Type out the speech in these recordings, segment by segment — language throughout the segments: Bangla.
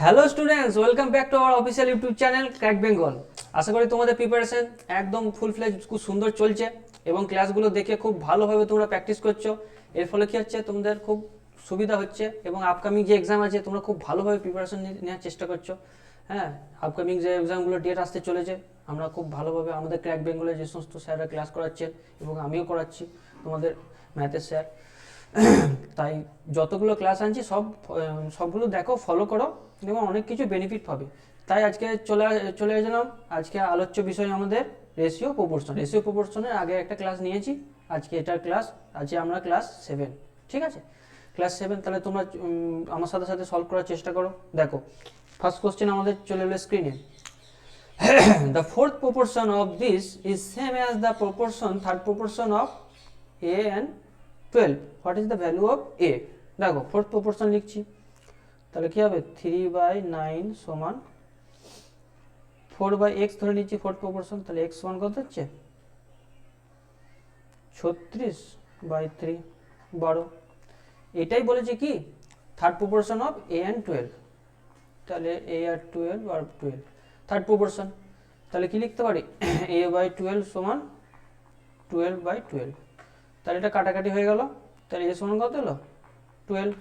Hello students, welcome back to our official YouTube channel crack Bengal. আশা করি তোমাদের প্রিপারেশন একদম ফুল ফ্লেজ খুব সুন্দর চলছে এবং ক্লাসগুলো দেখে খুব ভালোভাবে তোমরা প্র্যাকটিস করছো। এর ফলে কী হচ্ছে, তোমাদের খুব সুবিধা হচ্ছে এবং আপকামিং যে এক্সাম আছে তোমরা খুব ভালোভাবে প্রিপারেশন নেওয়ার চেষ্টা করছো। হ্যাঁ, আপকামিং যে এক্সামগুলো ডেট আসতে চলেছে, আমরা খুব ভালোভাবে আমাদের ক্র্যাক বেঙ্গলের যে সমস্ত স্যাররা ক্লাস করাচ্ছেন এবং আমিও করাচ্ছি, তোমাদের ম্যাথের স্যার। তাই যতগুলো ক্লাস আনছি সবগুলো দেখো, ফলো করো এবং অনেক কিছু বেনিফিট পাবে। তাই আজকে চলে গেলাম। আজকে আলোচ্য বিষয় আমাদের রেশিও প্রপোর্শনের আগে একটা ক্লাস নিয়েছি, আজকে এটার ক্লাস। আজকে আমরা ক্লাস 7, ঠিক আছে, ক্লাস 7। তাহলে তোমরা আমার সাথে সাথে সলভ করার চেষ্টা করো। দেখো, ফার্স্ট কোশ্চেন আমাদের চলে এলো স্ক্রিনে। The fourth proportion of this is same as the third proportion of a and 12. What is the value of a? দেখো, ফোর্থ প্রপোর্শন লিখছি, তাহলে কি হবে 3/9 সমান 4/x ধরে নিচ্ছি ফোর্থ প্রপোর্শন। তাহলে x সমান কত হচ্ছে 36/3, 12। এটাই বলেছে কি third proportion of a and 12। তাহলে a আর 12 আর 12 থার্ড প্রপোর্শন। তাহলে কি লিখতে পারি a/12 সমান 12/12। তাহলে এটা কাটাকাটি হয়ে গেল। তাহলে a সমান কত হলো 12।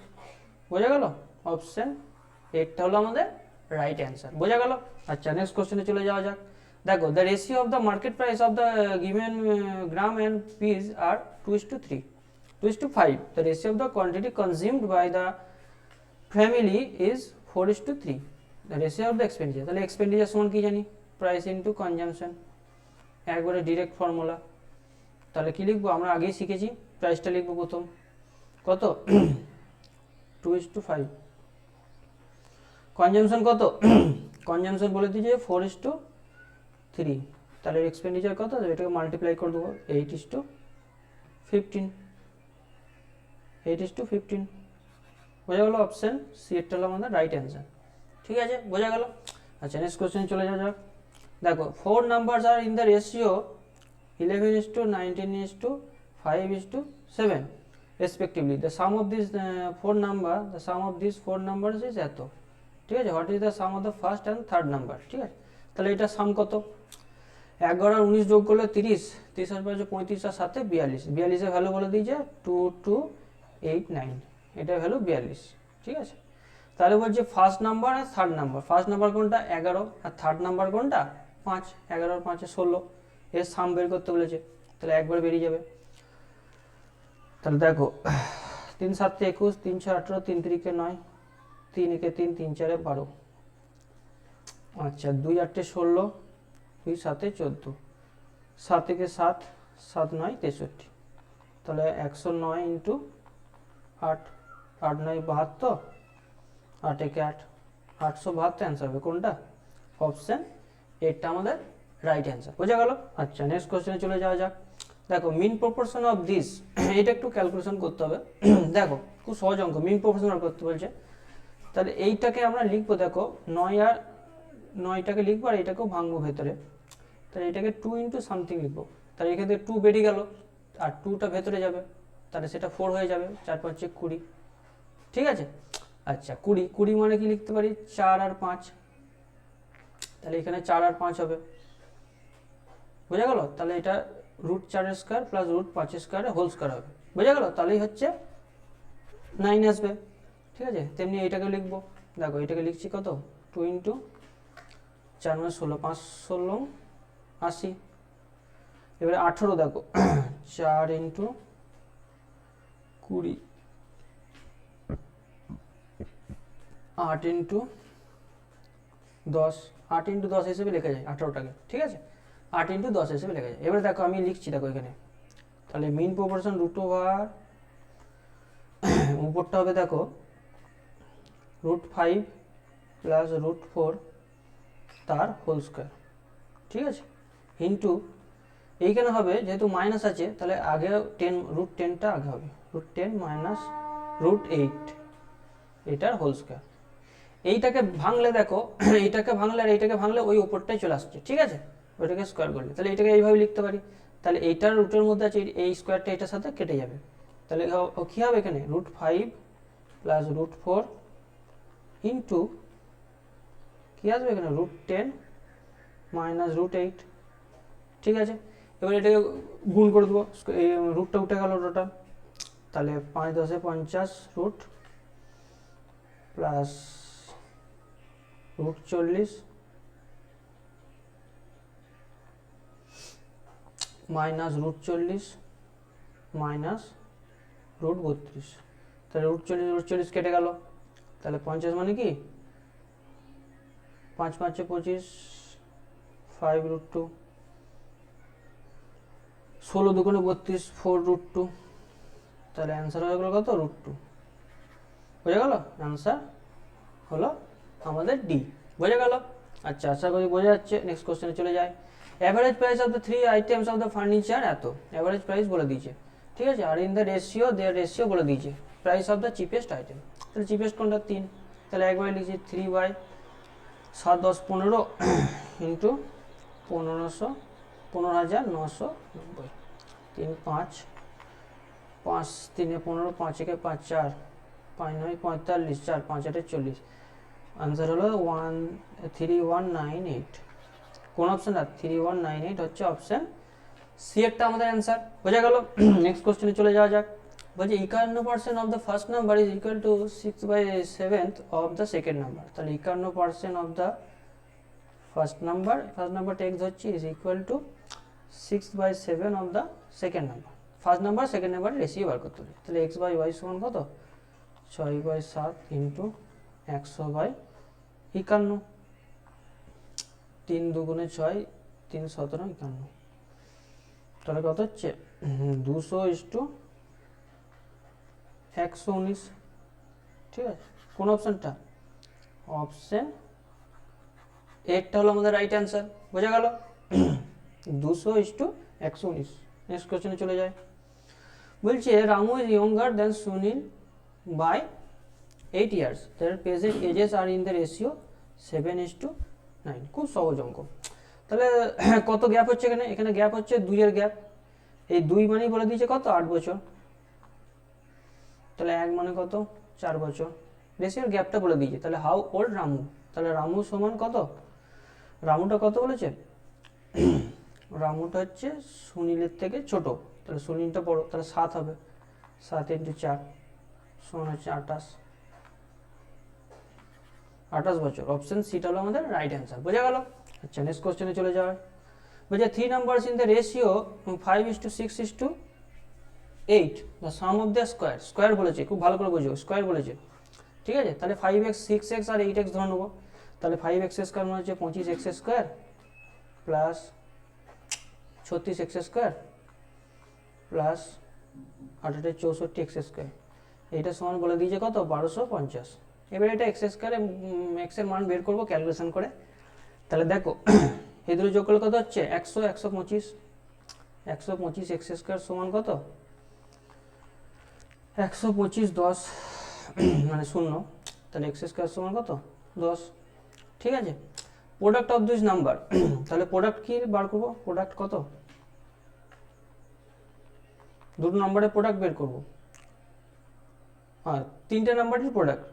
বোঝা গেল? অপশন এইটটা হলো আমাদের রাইট অ্যান্সার। বোঝা গেল? আচ্ছা, নেক্সট কোশ্চেনে চলে যাওয়া যাক। দেখো, the ratio of the market price of the given gram and peas আর 2:3, 2:5। The ratio of the quantity consumed by the family is 4:3। The ratio of the expenditure. তাহলে এক্সপেন্ডিচার সমান কি জানি, প্রাইস ইন্টু কনজামশন, একবারে ডিরেক্ট ফর্মুলা। তাহলে কি লিখবো, আমরা আগেই শিখেছি, প্রাইসটা লিখবো প্রথম কত 2:5। কনজামশন কত, কনজামশন বলে দিয়েছে 4:3। তাহলে এক্সপেন্ডিচার কত, এটাকে মাল্টিপ্লাই করে দেবো 8:15, 8:15। বোঝা গেল? অপশন সি এরটা হলো আমাদের রাইট অ্যান্সার। ঠিক আছে, বোঝা গেল? আচ্ছা, নেক্সট কোশ্চেনে চলে যাওয়া যাক। দেখো, 4 numbers are in the ratio 11:19:5:7 respectively. The sum of these four numbers is এত। ঠিক আছে, what is the some of the first and third number. ঠিক আছে, তাহলে এটা সাম কত, 11 আর 19 যোগ করলে 30, 30 আর 5 35 আর 7 42, 42 এর ভ্যালু বলে দিয়েছে 2289, এটা ভ্যালু 42। ঠিক আছে, তাহলে বলছে ফার্স্ট নাম্বার আর থার্ড নাম্বার। ফার্স্ট নাম্বার কোনটা 11 আর থার্ড নাম্বার কোনটা 5। 11 আর 5 16, এর সাম বের করতে বলেছে, তাহলে একবার বেরিয়ে যাবে। তাহলে দেখো, 3 7 21, 3 6 18, 3 3 9, 3 1 3, 3 4 12। আচ্ছা, 2 8 16, 2 7 14, 7 1 7, 7 9 63। তাহলে 109 ইন্টু 8, 8 9 72, 8 1 8, 872 অ্যান্সার হবে কোনটা, অপশন এইটটা আমাদের রাইট অ্যান্সার। বোঝা গেল? আচ্ছা, নেক্সট কোশ্চেনে চলে যাওয়া যাক। দেখো, মিন প্রপোর্শন অফ দিস, এটা একটু ক্যালকুলেশন করতে হবে। দেখো, খুব সহজ অঙ্ক, মিন প্রপোর্শন করতে বলছে। তাহলে এইটাকে আমরা লিখবো, দেখো 9 আর 9টাকে লিখবো আর এটাকেও ভাঙবো ভেতরে। তাহলে এটাকে 2 ইন্টু সামথিং লিখবো। তাহলে এখান থেকে 2 বেরিয়ে গেল আর 2টা ভেতরে যাবে, তাহলে সেটা 4 হয়ে যাবে। 4 5 20। ঠিক আছে, আচ্ছা 20, 20 মানে কি লিখতে পারি 4 আর 5। তাহলে এখানে 4 আর 5 হবে। বোঝা গেল? তাহলে এটা √4² প্লাস √5² হোল স্কোয়ার হবে। বোঝা গেল? তাহলেই হচ্ছে 9 আসবে। ঠিক আছে, তেমনি এইটাকে লিখবো। দেখো, এটাকে লিখছি কত 2 ইন্টু 4 মানে 16, 5 16 80। এবারে 18, দেখো 4 ইন্টু 20, 8 ইন্টু 10, 8 ইন্টু 10 হিসেবে লেখা যায় 18টাকে। ঠিক আছে, 8 ইন্টু 10 হিসেবে লেখা যায়। এবারে দেখো, আমি লিখছি, দেখো এখানে তাহলে মিন প্রপোর্শন √ওভার উপরটা হবে, দেখো √5 প্লাস √4 তার হোল স্কোয়ার। ঠিক আছে, ইন্টু এইখানে হবে যেহেতু মাইনাস আছে, তাহলে আগে 10 √10টা আগে হবে, √10 মাইনাস √8 এটার হোল স্কোয়ার। এইটাকে ভাঙলে দেখো, এইটাকে ভাঙলে আর এইটাকে ভাঙলে ওই উপরটাই চলে আসছে। ঠিক আছে, ওইটাকে স্কোয়ার করলে তাহলে এটাকে এইভাবে লিখতে পারি। তাহলে এইটার রুটের মধ্যে আছে, এই স্কোয়ারটা এটার সাথে কেটে যাবে। তাহলে কী হবে এখানে √5 প্লাস √4 ইন্টু কি আসবে এখানে √10 মাইনাস √8, ঠিক আছে। এবার এটাকে গুণ করে দেবো, এই রুটটা উঠে গেল টোটাল, তাহলে 5 × 10 = 50 রুট প্লাস √40 মাইনাস √40 মাইনাস √32, তাহলে √40 কেটে গেল, তাহলে 50 মানে কি 5 × 5 = 25, 5√2, 16 × 2 = 32, 4√2, তাহলে অ্যান্সার হয়ে গেল কত √2, বোঝা গেল, অ্যান্সার হলো আমাদের ডি, বোঝা গেল। আচ্ছা, আশা করি বোঝা যাচ্ছে। নেক্সট কোশ্চেনে চলে যায়। Average price of the 3 items of the furniture এত, অ্যাভারেজ প্রাইস বলে দিয়েছে, ঠিক আছে, আর in the ratio their ratio বলে দিয়েছে, price of the cheapest item, তাহলে চিপেস্ট কোনটা 3, তাহলে একবারে লিখছি 3/7 10 15 ইন্টু 15,990, 3 5 5 3 15, 5 1 5 4, 5 9 45, 4 5 8 40, आंसर হলো 3198। কোন অপশনটা 3198 হচ্ছে অপশন সি একটা আমাদের অ্যান্সার, বোঝা গেল। নেক্সট কোশ্চেনে চলে যাওয়া যাক। বলছে 51% of the first number is equal to 6/7 of the second number, তাহলে 51% অফ দ্য ফার্স্ট নাম্বারটা x হচ্ছে is equal to 6/7 of the second number, first number second নাম্বারের রেশিও বার করতে হবে, তাহলে x/y সমান কত 6/7 ইন্টু 100/51, 3 2 × 6 3 17 51, তাহলে কত হচ্ছে 200:119, ঠিক আছে। কোন অপশনটা অপশন এরটা হলো আমাদের রাইট অ্যান্সার, বোঝা গেল। 200:119। নেক্সট কোশ্চেনে চলে যায়। বলছে Ramu is younger than Sunil by 8 years, their present ages are in the ratio 7:9, খুব সহজ অঙ্ক। তাহলে কত গ্যাপ হচ্ছে এখানে, এখানে গ্যাপ হচ্ছে 2 এর গ্যাপ, এই 2 মানেই বলে দিয়েছে কত 8 বছর, তাহলে 1 মানে কত 4 বছর, রেশিওর গ্যাপটা বলে দিয়েছে, তাহলে হাউ ওল্ড রামু, তাহলে রামু সমান কত, রামুটা কত বলেছে, রামুটা হচ্ছে সুনীলের থেকে ছোট, তাহলে সুনীলটা বড়, তাহলে 7 হবে, 7 × 4 সমান হচ্ছে 28 বছর, অপশন সিটা হলো আমাদের রাইট অ্যান্সার, বোঝা গেল। আচ্ছা, নেক্সট কোশ্চেনে চলে যাওয়া। বলছে 3 numbers in the ratio 5:6:8, the some of the square বলেছে, খুব ভালো করে বুঝো, স্কোয়ার বলেছে, ঠিক আছে। তাহলে 5x 6x আর 8x ধরে নেবো, তাহলে 5x² মানে হচ্ছে 25x² plus 36x² plus 8 64x², এইটা সমান বলে দিয়েছে কত 1250। এবার এটা x² x এর মান বের করবো ক্যালকুলেশন করে, তাহলে দেখো এই দুটো যোগ করলে কত হচ্ছে 100 125, 125x² সমান কত 125 10 মানে 0, তাহলে x² সমান কত 10, ঠিক আছে। প্রোডাক্ট অফ দিস নাম্বার, তাহলে প্রোডাক্ট কি বার করবো, প্রোডাক্ট কত, দুটো নাম্বারের প্রোডাক্ট বের করবো, আর তিনটে নাম্বারের প্রোডাক্ট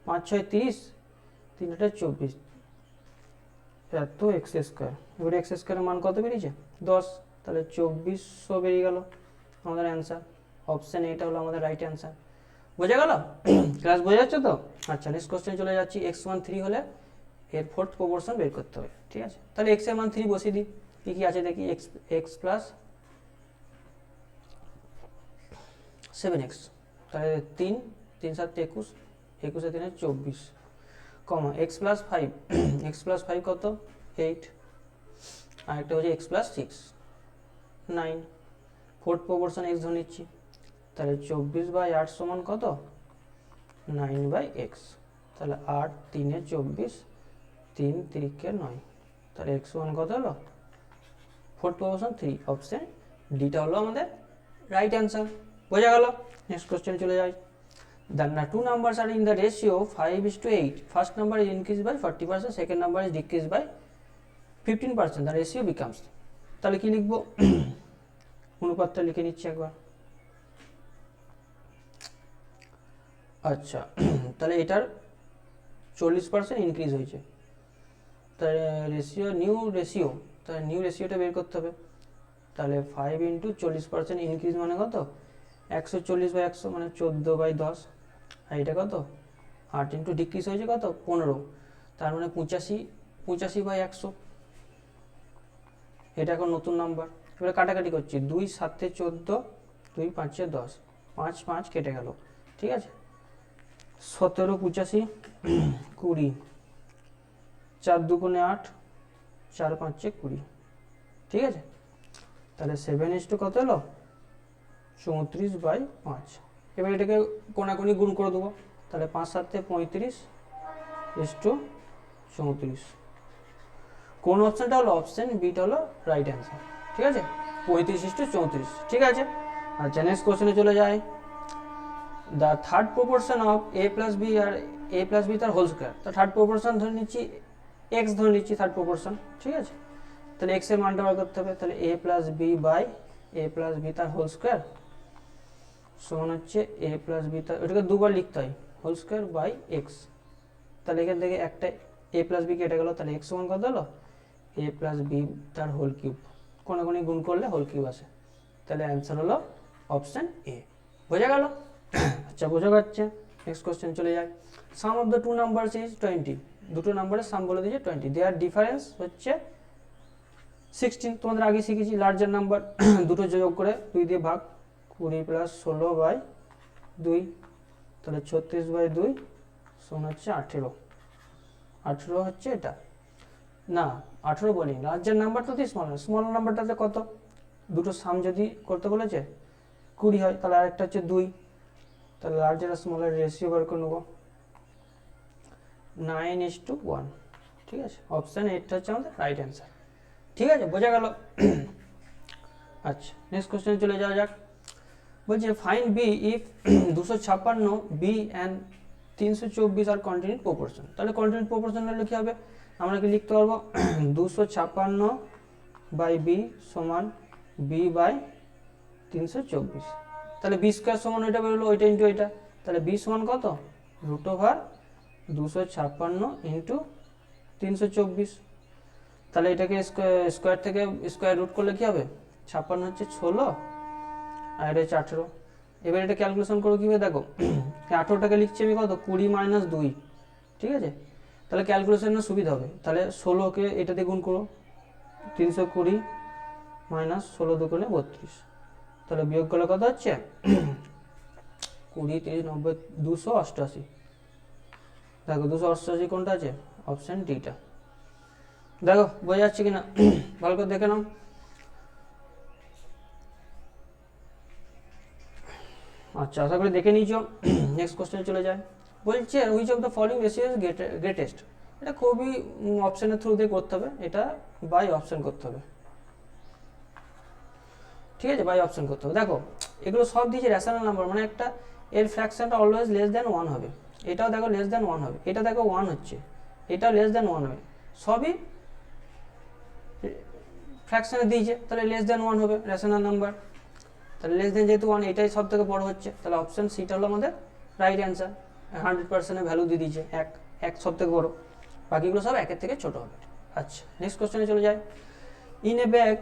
5 6 30, 3টা 24, এত x², এবারে x² এর মান কত বেরিয়েছে 10, তাহলে 2400 বেরিয়ে গেল আমাদের অ্যান্সার, অপশন এটা হলো আমাদের রাইট অ্যান্সার, বোঝা গেল। ক্লাস বোঝা যাচ্ছে তো। আচ্ছা, নেক্সট কোশ্চেন চলে যাচ্ছি। x মান 3 হলে এর ফোর্থ প্রপোর্শন বের করতে হবে, ঠিক আছে। তাহলে x এর মান 3 বসিয়ে দিই, কি কি আছে দেখি, x প্লাস 7x, তাহলে 3 3 7 21, 21 3 24, কমা x প্লাস 5, x প্লাস 5 কত 8, আর একটা হচ্ছে x plus 6 9, fourth proportion x ধরে নিচ্ছি, তাহলে 24/8 সমান কত 9/x, তাহলে 8 3 24, 3 3 9, তাহলে x সমান কত হলো ফোর্থ প্রপোর্শন 3, অপশন ডিটা হলো আমাদের রাইট অ্যান্সার, বোঝা গেল। নেক্সট কোশ্চেন চলে যাই। The two numbers are in the ratio 5:8. First number is increased by 40%, second number is decreased by 15%. The ratio becomes, তাহলে কি লিখবো, অনুপাতটা লিখে নিচ্ছি একবার। আচ্ছা, তাহলে এটার 40% ইনক্রিজ হয়েছে, তাহলে রেশিও নিউ রেশিও, তাহলে নিউ রেশিওটা বের করতে হবে। তাহলে 5 ইন্টু 40% ইনক্রিজ মানে কত, 140/100 মানে 14/10। আর এটা কত 8 ইন্টু ডিক্রিজ হয়েছে কত 15, তার মানে 85/100। এটা এখন নতুন নাম্বার। এবারে কাটাকাটি করছি, 2 7 14, 2 5 10, 5 5 কেটে গেল, ঠিক আছে। 17 85 20, 4 2 8, 4 5 20, ঠিক আছে। তাহলে 7 কত এলো 34/5। এবার এটাকে কোনাকুনি গুণ করে দেবো, তাহলে 5 7 35 34। কোন অপশনটা হলো অপশন বিটা হলো রাইট অ্যান্সার, ঠিক আছে। 35:34, ঠিক আছে। আচ্ছা নেক্সট কোশ্চেনে চলে যায়। The third proportion of a plus b আর a প্লাস বি তার হোল স্কোয়ার। তো থার্ড প্রপোর্শন ধরে নিচ্ছি এক্স ধরে নিচ্ছি থার্ড প্রপোর্শন, ঠিক আছে। তাহলে এক্স এর মানটা বার করতে হবে, তাহলে a plus b by a plus b তার হোল স্কোয়ার সমান হচ্ছে a প্লাস বি তার, এটাকে দুবার লিখতে হয়, হোল স্কোয়ার বাই এক্স। তাহলে এখান থেকে একটা a প্লাস বি কেটে গেল, তাহলে এক্স সমান কত হলো a প্লাস বি তার হোল কিউব, কোনাকুনি গুণ করলে হোল কিউব আসে। তাহলে অ্যান্সার হলো অপশন এ। বোঝা গেল? আচ্ছা বোঝা যাচ্ছে। নেক্সট কোশ্চেন চলে যায়। Sum of the two numbers is 20। দুটো নাম্বারের সাম বলে দিয়েছে 20, দেয়ার ডিফারেন্স হচ্ছে 16। তোমাদের আগে শিখেছি লার্জার নাম্বার দুটো যোগ করে 2 দিয়ে ভাগ, 20 প্লাস 16/2, তাহলে 36/2 সমান হচ্ছে 18। 18 হচ্ছে এটা না, 18 বলি, লার্জার নাম্বারটা তো স্মল নাম্বারটাতে কত, দুটো সাম যদি করতে বলেছে 20 হয়, তাহলে আরেকটা হচ্ছে 2, তাহলে লার্জার আর স্মলের রেশিও বার করে নেবো 9:1, ঠিক আছে। অপশান এইটা হচ্ছে আমাদের রাইট অ্যান্সার, ঠিক আছে। বোঝা গেল? আচ্ছা নেক্সট কোশ্চেন চলে যাওয়া যাক। বলছে find b if 256 b and 324 are continued proportion. তাহলে কন্টিনিউট প্রপোর্শন হলে কি হবে, আমরা কি লিখতে পারবো 256 বাই বি সমান বি বাই 324। তাহলে বি স্কোয়ার সমান ওইটা বেরোলো, ওইটা ইন্টু এটা, তাহলে বি সমান কত √256 ইন্টু 324। তাহলে এটাকে স্কোয়ার থেকে স্কোয়ার রুট করলে কি হবে, 56 হচ্ছে 16 আর এটা হচ্ছে 18। এবার এটা ক্যালকুলেশন করো কীভাবে দেখো, 18টাকে লিখছি আমি কত 20 - 2, ঠিক আছে। তাহলে ক্যালকুলেশনের সুবিধা হবে, তাহলে 16কে এটাতে গুণ করো, 320 মাইনাস 16 দুগুণে 32, তাহলে বিয়োগ করলে কত হচ্ছে 20 30 90 288। দেখো 288 কোনটা আছে, অপশান ডিটা। দেখো বোঝা যাচ্ছে কিনা ভালো করে দেখে নাও। আচ্ছা আশা করি দেখে নিয়েছো। নেক্সট কোশ্চেনে চলে যায়। বলছে which of the following ratio is greatest. এটা খুবই অপশানের থ্রু দিয়ে করতে হবে, এটা বাই অপশান করতে হবে, ঠিক আছে। বাই অপশান করতে হবে। দেখো এগুলো সব দিয়েছে রেশনাল নাম্বার, মানে একটা এর ফ্র্যাকশনটা অলওয়েজ লেস দ্যান 1 হবে। এটাও দেখো লেস দ্যান 1 হবে, এটা দেখো 1 হচ্ছে, এটাও লেস দ্যান 1 হবে, সবই ফ্র্যাকশনে দিয়েছে, তাহলে লেস দ্যান 1 হবে রেশনাল নাম্বার। তাহলে লেস দ্যান যেহেতু 1, এটাই সব থেকে বড় হচ্ছে, তাহলে অপশান সিটা হলো আমাদের রাইট অ্যান্সার। 100%-এর ভ্যালু দিয়ে দিয়েছে, এক সব থেকে বড়, বাকিগুলো সব একের থেকে ছোট হবে। আচ্ছা নেক্সট কোশ্চেনে চলে যায়। In a bag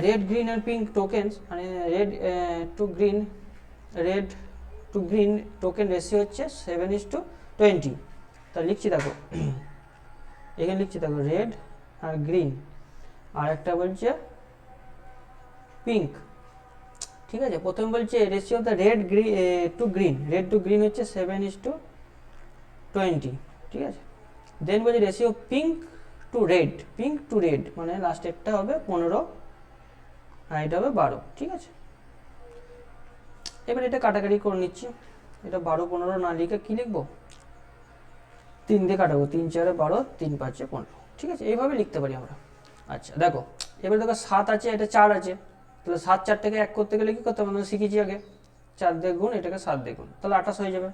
red green and pink tokens, মানে red to green token ratio হচ্ছে 7:20। তা লিখছি দেখো, এখানে লিখছি দেখো রেড আর গ্রিন, আর একটা বলছে পিঙ্ক, ঠিক আছে। প্রথমে বলছে ratio the red to green হচ্ছে 7:20, ঠিক আছে। দেন বলছে রেশিও পিঙ্ক টু রেড মানে লাস্টেরটা হবে 15 আর এটা হবে 12, ঠিক আছে। এবার এটা কাটাকাটি করে নিচ্ছি, এটা 12 15 না লিখে কি লিখবো, 3 দিয়ে কাটাবো, 3 4 12, 3 5 15, ঠিক আছে। এইভাবে লিখতে পারি আমরা। আচ্ছা দেখো এবার দেখো 7 আছে, এটা 4 আছে, তাহলে 7 4টাকে 1 করতে গেলে কি করতে হবে, আমরা শিখেছি আগে 4 দিয়ে গুণ, এটাকে 7 দিয়ে গুণ, তাহলে 28 হয়ে যাবে,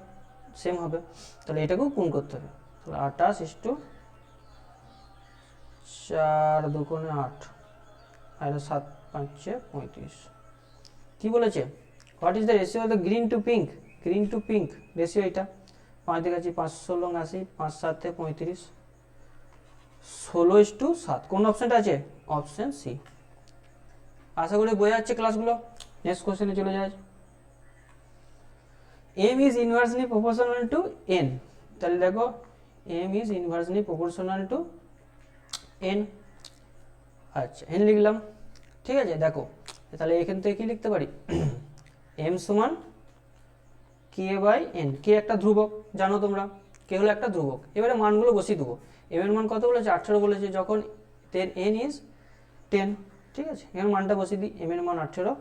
সেম হবে। তাহলে এটাকেও গুণ করতে হবে, তাহলে 28 4 2 8 আর 7 5 35। কি বলেছে, what is the ratio of the green to pink ratio, এটা 5 দিয়ে গেছি 5 16 80, 5 7 35, 16:7 কোন অপশনটা আছে? Option C. আশা করি বোঝা যাচ্ছে ক্লাসগুলো। নেক্সট কোশ্চেনে চলে যায়। m is inversely proportional to n, তাহলে দেখো m is inversely proportional to n। আচ্ছা n লিখলাম, ঠিক আছে। দেখো তাহলে এখান থেকে কি লিখতে পারি? m সমান k বাই n। কে একটা ধ্রুবক, জানো তোমরা, কে হলো একটা ধ্রুবক। এবারে মানগুলো বসিয়ে দেবো। m এর মান কত বলেছে? 18 বলেছে, যখন n is 10, ঠিক আছে। এর মানটা বসিয়ে দিই, m এর মান 18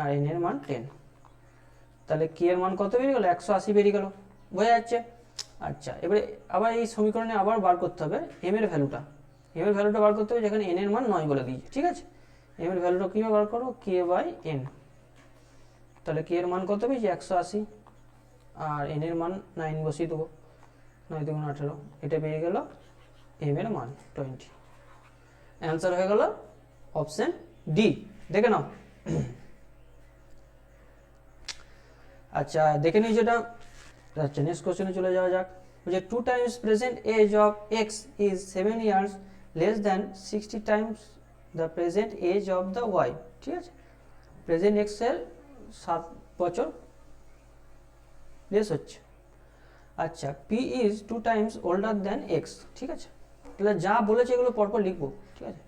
আর n এর মান 10। তাহলে k এর মান কত বেরিয়ে গেল? 180 বেরিয়ে গেল, বোঝা যাচ্ছে। আচ্ছা এবারে আবার এই সমীকরণে আবার বার করতে হবে m এর ভ্যালুটা। m এর ভ্যালুটা বার করতে হবে যেখানে n এর মান 9 বলে দিয়েছে, ঠিক আছে। m এর ভ্যালুটা কীভাবে বার করবো? k by n। তাহলে k এর মান কত পেয়েছি? 180 আর n এর মান 9 বসিয়ে দেবো, 9 দুগুণ 18, এটা বেরিয়ে গেল m এর মান 20। অ্যান্সার হয়ে গেল অপশন ডি, দেখে নাও। আচ্ছা দেখে নিই যেটা। আচ্ছা নেক্সট কোশ্চেনে চলে যাওয়া যাক। যে 2 times present age of x is 7 years less than 60 times the present age of the y, ঠিক আছে। প্রেজেন্ট এক্স এর 7 বছর লেস হচ্ছে। আচ্ছা P is 2 Times older than x, ঠিক আছে। তাহলে যা বলেছে এগুলো পরপর লিখবো, ঠিক আছে।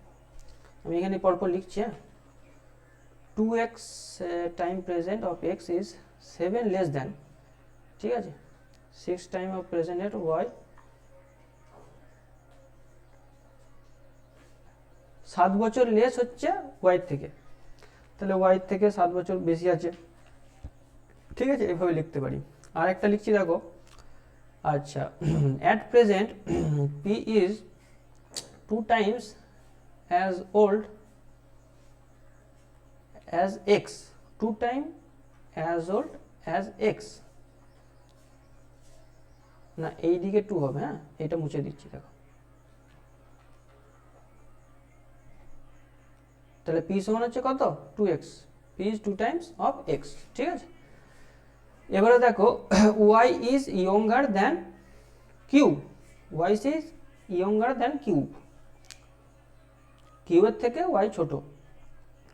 আমি এখানে পরপর লিখছি। হ্যাঁ, 2x time present of x is 7 less than, ঠিক আছে, 6 time of present at y. 7 বছর লেস হচ্ছে ওয়াই থেকে, তাহলে ওয়াই থেকে 7 বছর বেশি আছে, ঠিক আছে। এভাবে লিখতে পারি। আর একটা লিখছি দেখো। আচ্ছা at present P is 2 Times as old as x, 2 time as old as x, না এই দিকে 2 হবে। হ্যাঁ, এটা মুছে দিচ্ছি দেখো। তাহলে p সমান হচ্ছে কত? 2x, p is 2 times of x, ঠিক আছে। এবারে দেখো y is younger than q, y is younger than q, q এর থেকে y ছোট,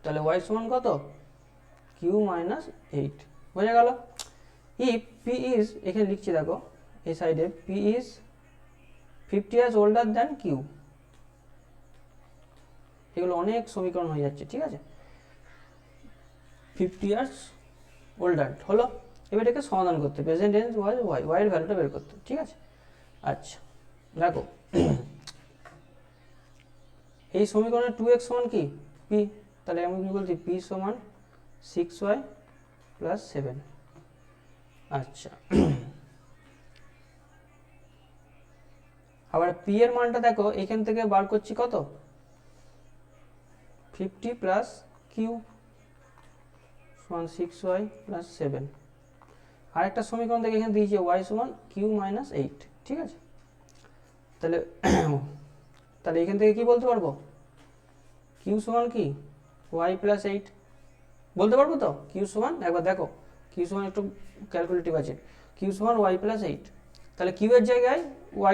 তাহলে y সমান কত? q minus 8, বোঝা গেল। if p is, এখানে লিখছি দেখো এই সাইডে, p is 50 years older than q, এগুলো অনেক সমীকরণ হয়ে যাচ্ছে, ঠিক আছে। 50 ইয়ার্স ওল্ডার হলো। এবার এটাকে সমাধান করতে, present tense was y, y এর ভ্যালুটা বের করতে, ঠিক আছে। আচ্ছা দেখো এই সমীকরণে 2x সমান কি? p, তাহলে আমি কি বলছি? p সমান 6y প্লাস 7। আচ্ছা আবার p এর মানটা দেখো এখান থেকে বার করছি কত? 50 প্লাস q সমান 6y প্লাস 7। আর একটা সমীকরণ থেকে এখানে দিয়েছে y সমান q মাইনাস 8, ঠিক আছে। তাহলে তাহলে এখান থেকে কি বলতে পারবো? q সমান কি? y প্লাস 8 বলতে পারবো তো? q সমান, একবার দেখো q সমান, একটু ক্যালকুলেটিভ আছে, q সমান y প্লাস 8। তাহলে q এর জায়গায়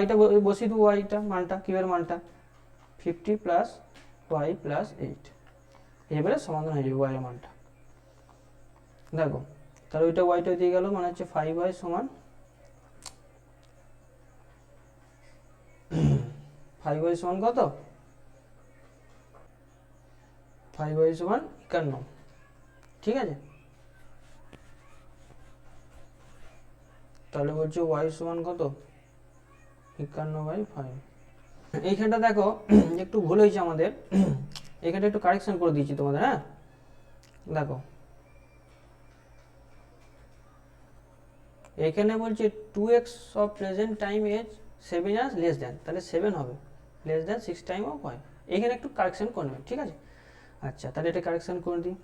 yটা বসিয়ে দেবো, yটা মানটা, q এর মানটা 50 প্লাস y প্লাস 8। এবারে সমাধান হয়ে যাবে y এর মানটা। দেখো তাহলে ওইটা ওয়াইটা দিয়ে গেল, মানে হচ্ছে 5y সমান 5y সমান কত? 5y সমান 51, ঠিক আছে। তাহলে বলছে y সমান কত? 51/5। এইখানটা দেখো একটু ভুল হয়েছে আমাদের, এখানটা একটু কারেকশন করে দিয়েছি তোমাদের। হ্যাঁ দেখো এখানে বলছে 2x of present time age 7 years less than, তাহলে 7 হবে, less than 6 time of y। এখানে একটু কারেকশন করবে, ঠিক আছে। আচ্ছা তাহলে এটা কারেকশন করে দিই।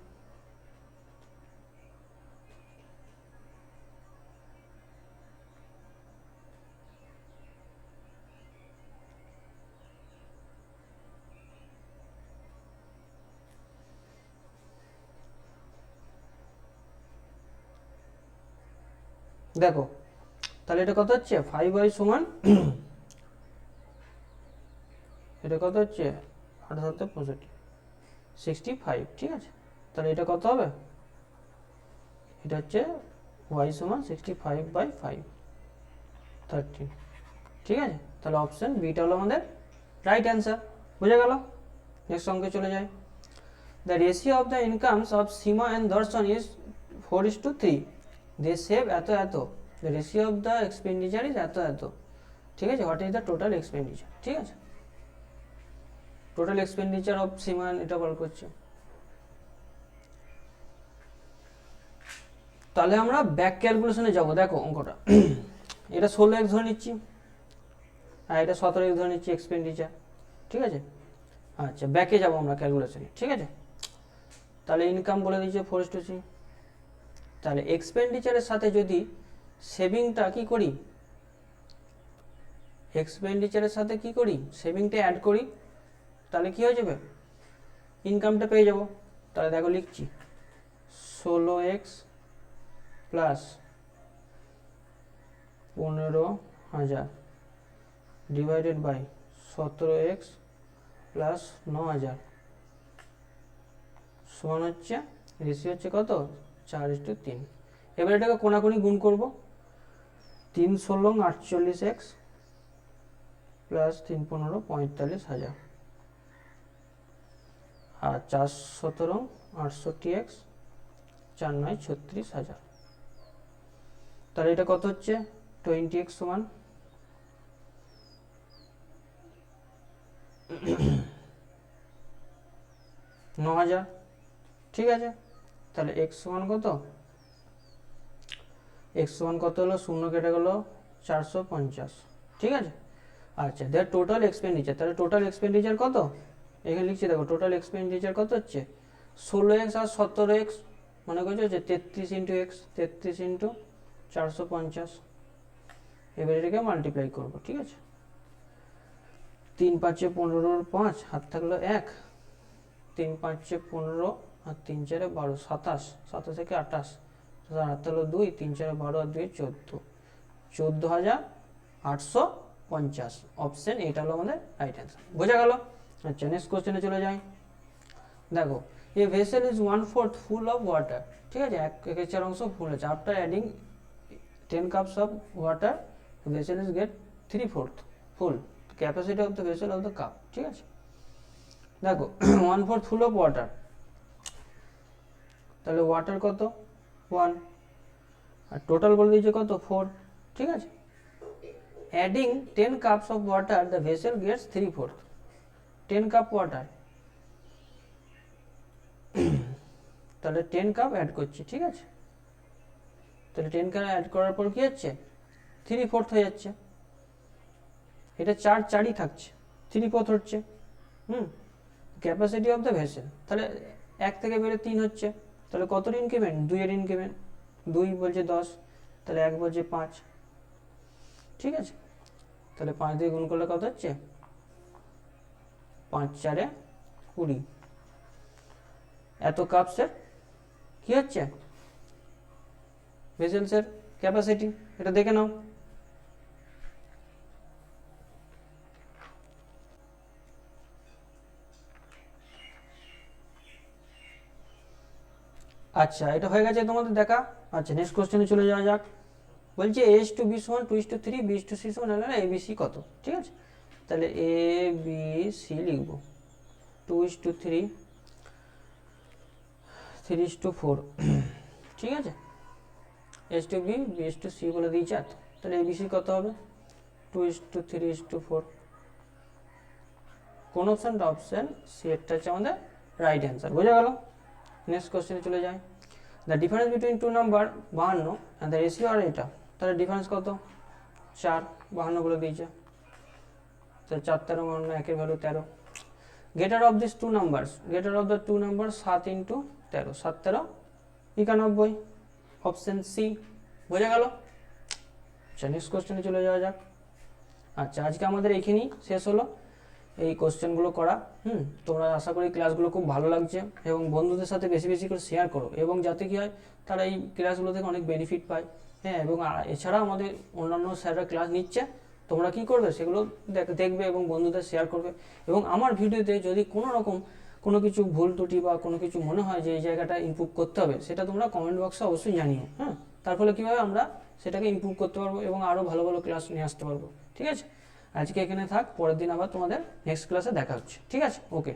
দেখো তাহলে এটা কত হচ্ছে? 5y সমান এটা কত হচ্ছে 8×7 65, ঠিক আছে। তাহলে এটা কত হবে, এটা হচ্ছে y সমান 65/5 13, ঠিক আছে। তাহলে অপশন বিটা হলো আমাদের রাইট অ্যান্সার, বুঝে গেল। নেক্সট অঙ্কে চলে যায়। The ratio of the incomes of Seema and Darshan is 4:3, they save এত এত, the ratio of the expenditure is এত এত, ঠিক আছে। What is the total expenditure, ঠিক আছে। টোটাল এক্সপেন্ডিচার অফ সীমা এটা বল করছে। তাহলে আমরা ব্যাক ক্যালকুলেশনে যাব। দেখো অঙ্কটা এটা 16x ধরে নিচ্ছি আর এটা 17x ধরে নিচ্ছি এক্সপেন্ডিচার, ঠিক আছে। আচ্ছা ব্যাকে যাব আমরা ক্যালকুলেশনে, ঠিক আছে। তাহলে ইনকাম বলে দিয়েছে 4:3, তাহলে এক্সপেন্ডিচারের সাথে যদি সেভিংটা কি করি, এক্সপেন্ডিচারের সাথে কি করি, সেভিংটা অ্যাড করি, তাহলে কি হয়ে যাবে, ইনকামটা পেয়ে যাব। তাহলে দেখো লিখছি 16x plus 15,000 divided by 17x plus 9,000 সমান হচ্ছে, রেশিও হচ্ছে কত 4:3। এবার এটাকে কোনাকুনি গুণ করব, 3 16 48x প্লাস 3 15 45,000 আর 4 17 68x 4 9 36,000। তাহলে এটা কত হচ্ছে 20x সমান 9,000, ঠিক আছে। তাহলে x সমান কত, x সমান কত হলো, 0 কেটে গেল 450, ঠিক আছে। আচ্ছা দেয়ার টোটাল এক্সপেন্ডিচার, তাহলে টোটাল এক্সপেন্ডিচার কত, এখানে লিখছি দেখো টোটাল এক্সপেন্ডিচার কত হচ্ছে 16x আর 17x, মনে করছো যে 33 ইন্টু এক্স, 33 ইন্টু 450, এবার এটাকে মাল্টিপ্লাই করবো, ঠিক আছে। 3 5 15 5 হাত থাকলো 1, 3 5 15 আর 3 4 12 27, 27 থেকে 28, হাত থাকলো 2, 3 4 12 আর 2 14, 14,850। অপশন এটা হলো আমাদের রাইট অ্যান্সার, বোঝা গেল। আচ্ছা নেক্সট কোশ্চেনে চলে যাই। দেখো a vessel is 1/4 full of water, ঠিক আছে, এক চার অংশ ফুল আছে। After adding 10 cups of water the vessel is get 3/4 full capacity of the vessel of the cup, ঠিক আছে। দেখো 1/4 ফুল অফ ওয়াটার, তাহলে ওয়াটার কত 1 আর টোটাল বলে দিয়েছে কত 4, ঠিক আছে। Adding 10 cups of water the vessel gets 3/4, 10 cup water, তাহলে 10 কাপ অ্যাড করছি, ঠিক আছে। তাহলে 10 কাপ অ্যাড করার পর কি হচ্ছে 3/4 হয়ে যাচ্ছে, এটা 4 4ই থাকছে, 3/4 হচ্ছে। ক্যাপাসিটি অফ দ্য ভেসেল, তাহলে 1 থেকে বেড়ে 3 হচ্ছে, তাহলে কত ইনক্রিমেন্ট 2 এর ইনক্রিমেন্ট, 2 বলছে 10, তাহলে 1 বলছে 5, ঠিক আছে। তাহলে 5 দিয়ে গুণ করলে কত হচ্ছে 5 4 20, এত কাপসের কি হচ্ছে ভেসেলসের ক্যাপাসিটি, এটা দেখে নাও। আচ্ছা এটা হয়ে গেছে তোমাদের দেখা। আচ্ছা নেক্সট কোশ্চেনে চলে যাওয়া যাক। বলছে a/b সমান 2:3, b/c সমান হলে abc কত, ঠিক আছে। তাহলে abc লিখব 2:3, 3:4, ঠিক আছে। a/b b/c বলে দিয়েছে, তাহলে abc কত হবে 2:3:4, কোন অপশনটা, অপশন সি একটা হচ্ছে আমাদের রাইট অ্যান্সার, বোঝা গেল। নেক্সট কোশ্চেনে চলে যায়। The difference between two number 52 and the ratio আর এটা, তাহলে ডিফারেন্স কত 4, 52 বলে দিয়েছে, তাহলে 4 13 52, একের value 13। Greater of this two numbers, greater of the two number 7 × 13, 7 13 91, option C, বোঝা গেল। আচ্ছা নেক্সট কোশ্চেনে চলে যাওয়া যাক। আচ্ছা আজকে আমাদের এইখানেই শেষ হলো এই কোশ্চেনগুলো করা। তোমরা আশা করি ক্লাসগুলো খুব ভালো লাগছে এবং বন্ধুদের সাথে বেশি বেশি করে শেয়ার করো, এবং যাতে কি হয় তারা এই ক্লাসগুলো থেকে অনেক বেনিফিট পায়। হ্যাঁ, এবং এছাড়া আমাদের অন্যান্য স্যাররা ক্লাস নিচ্ছে, তোমরা কি করবে সেগুলো দেখবে এবং বন্ধুদের শেয়ার করবে। এবং আমার ভিডিওতে যদি কোনো কিছু ভুল ত্রুটি বা কোনো কিছু মনে হয় যে এই জায়গাটা ইমপ্রুভ করতে হবে, সেটা তোমরা কমেন্ট বক্সে অবশ্যই জানিও। হ্যাঁ, তার ফলে কী হবে, আমরা সেটাকে ইমপ্রুভ করতে পারবো এবং আরও ভালো ভালো ক্লাস নিয়ে আসতে পারবো। ঠিক আছে, আজকে এখানে থাক, পরের দিন আবার তোমাদের নেক্সট ক্লাসে দেখা হচ্ছে। ঠিক আছে, ওকে।